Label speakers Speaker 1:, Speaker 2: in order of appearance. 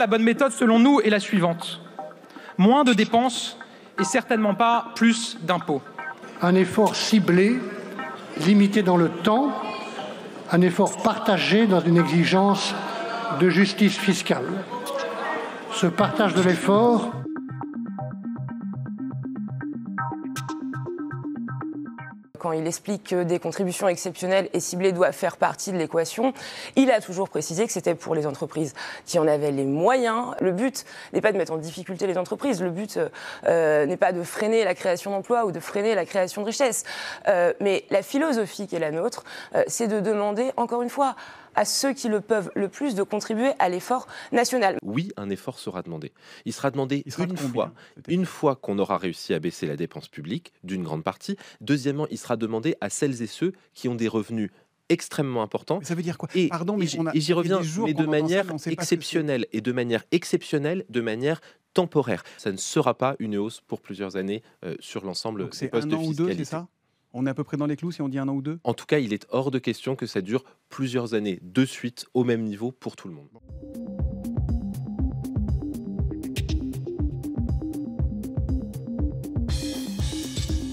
Speaker 1: la bonne méthode, selon nous, est la suivante. Moins de dépenses et certainement pas plus d'impôts.
Speaker 2: Un effort ciblé, limité dans le temps, un effort partagé dans une exigence de justice fiscale. Ce partage de l'effort
Speaker 3: quand il explique que des contributions exceptionnelles et ciblées doivent faire partie de l'équation, il a toujours précisé que c'était pour les entreprises qui en avaient les moyens. Le but n'est pas de mettre en difficulté les entreprises, le but n'est pas de freiner la création d'emplois ou de freiner la création de richesses. Mais la philosophie qui est la nôtre, c'est de demander, encore une fois, à ceux qui le peuvent le plus de contribuer à l'effort national.
Speaker 4: Oui, un effort sera demandé. Il sera demandé une fois qu'on aura réussi à baisser la dépense publique d'une grande partie. Deuxièmement, il sera demandé à celles et ceux qui ont des revenus extrêmement importants.
Speaker 5: Mais ça veut dire quoi?
Speaker 4: Pardon, mais j'y reviens, mais de manière exceptionnelle, et de manière exceptionnelle, de manière temporaire. Ça ne sera pas une hausse pour plusieurs années sur l'ensemble des postes de fiscalité.
Speaker 5: Donc c'est 1 an ou 2, c'est ça? On est à peu près dans les clous si on dit 1 an ou 2?
Speaker 4: En tout cas, il est hors de question que ça dure plusieurs années de suite au même niveau pour tout le monde.